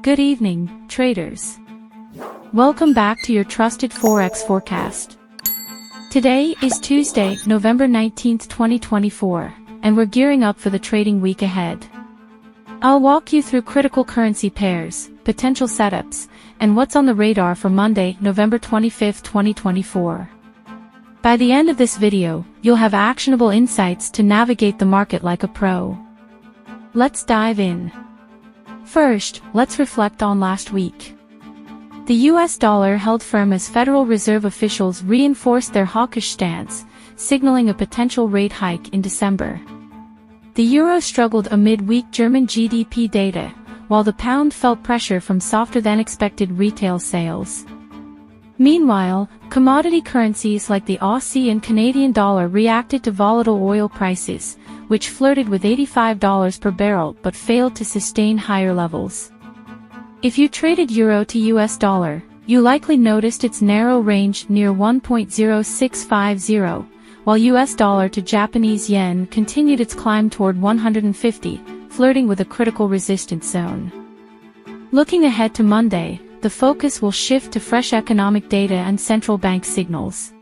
Good evening, traders. Welcome back to your trusted Forex forecast. Today is Tuesday, November 19th, 2024, and we're gearing up for the trading week ahead. I'll walk you through critical currency pairs, potential setups, and what's on the radar for Monday, November 25th, 2024. By the end of this video, you'll have actionable insights to navigate the market like a pro. Let's dive in. First, let's reflect on last week. The US dollar held firm as Federal Reserve officials reinforced their hawkish stance, signaling a potential rate hike in December. The euro struggled amid weak German GDP data, while the pound felt pressure from softer-than-expected retail sales. Meanwhile, commodity currencies like the Aussie and Canadian dollar reacted to volatile oil prices, which flirted with $85 per barrel but failed to sustain higher levels. If you traded euro to US dollar, you likely noticed its narrow range near 1.0650, while US dollar to Japanese yen continued its climb toward 150, flirting with a critical resistance zone. Looking ahead to Monday, the focus will shift to fresh economic data and central bank signals.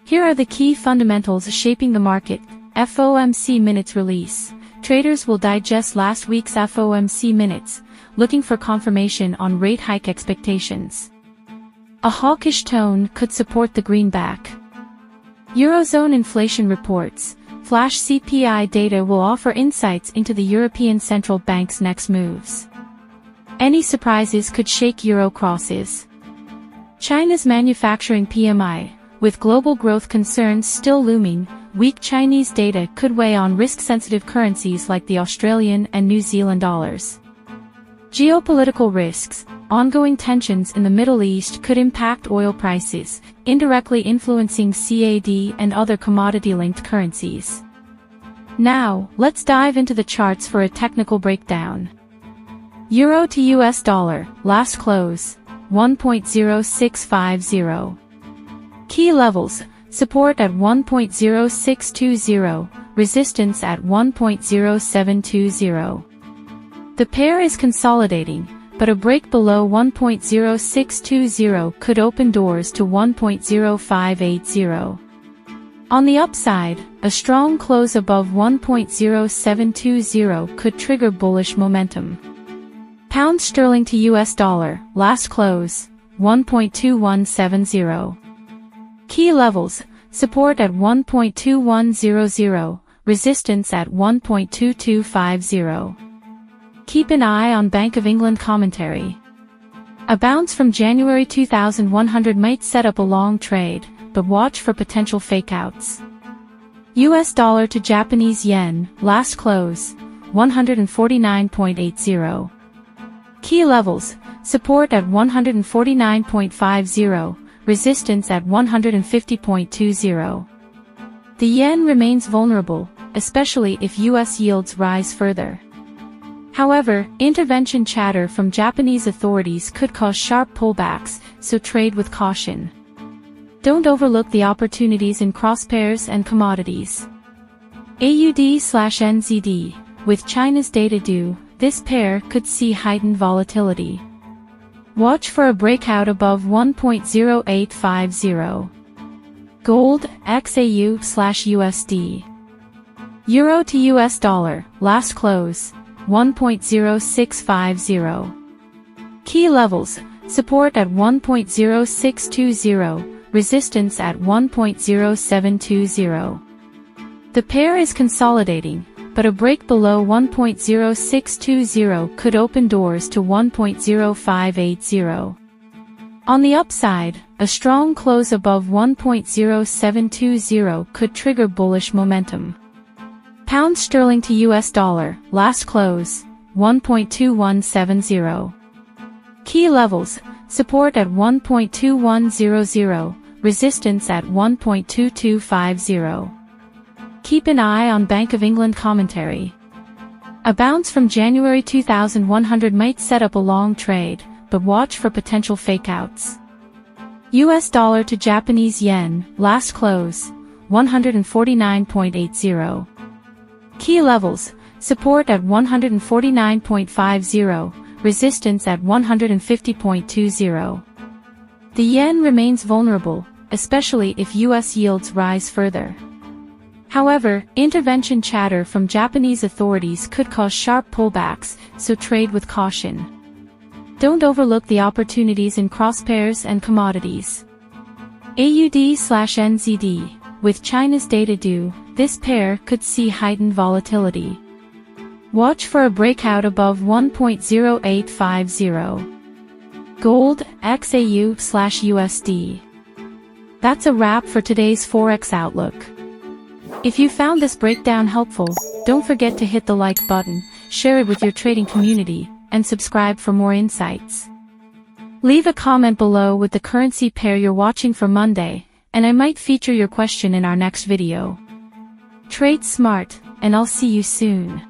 Here are the key fundamentals shaping the market. FOMC minutes release. Traders will digest last week's FOMC minutes, looking for confirmation on rate hike expectations. A hawkish tone could support the greenback. Eurozone inflation reports. Flash CPI data will offer insights into the European Central Bank's next moves. Any surprises could shake euro crosses. China's manufacturing PMI. With global growth concerns still looming, weak Chinese data could weigh on risk-sensitive currencies like the Australian and New Zealand dollars. Geopolitical risks. Ongoing tensions in the Middle East could impact oil prices, indirectly influencing CAD and other commodity-linked currencies. Now, let's dive into the charts for a technical breakdown. Euro to US dollar, last close, 1.0650. Key levels, support at 1.0620, resistance at 1.0720. The pair is consolidating, but a break below 1.0620 could open doors to 1.0580. On the upside, a strong close above 1.0720 could trigger bullish momentum. Pound sterling to US dollar, last close, 1.2170. Key levels, support at 1.2100, resistance at 1.2250. Keep an eye on Bank of England commentary. A bounce from January 2100 might set up a long trade, but watch for potential fakeouts. US dollar to Japanese yen, last close, 149.80. Key levels, support at 149.50, resistance at 150.20. The yen remains vulnerable, especially if US yields rise further. However, intervention chatter from Japanese authorities could cause sharp pullbacks, so trade with caution. Don't overlook the opportunities in crosspairs and commodities. AUD/NZD, with China's data due, this pair could see heightened volatility. Watch for a breakout above 1.0850. Gold, XAU/USD. Euro to US dollar, last close, 1.0650. Key levels, support at 1.0620, resistance at 1.0720. The pair is consolidating, but a break below 1.0620 could open doors to 1.0580. On the upside, a strong close above 1.0720 could trigger bullish momentum. Pound sterling to US dollar, last close, 1.2170. Key levels, support at 1.2100, resistance at 1.2250. Keep an eye on Bank of England commentary. A bounce from January 2100 might set up a long trade, but watch for potential fakeouts. US dollar to Japanese yen, last close, 149.80. Key levels, support at 149.50, resistance at 150.20. The yen remains vulnerable, especially if US yields rise further. However, intervention chatter from Japanese authorities could cause sharp pullbacks, so trade with caution. Don't overlook the opportunities in crosspairs and commodities. AUD/NZD. With China's data due, this pair could see heightened volatility. Watch for a breakout above 1.0850. Gold, XAU/USD. That's a wrap for today's Forex Outlook. If you found this breakdown helpful, don't forget to hit the like button, share it with your trading community, and subscribe for more insights. Leave a comment below with the currency pair you're watching for Monday, and I might feature your question in our next video. Trade smart, and I'll see you soon.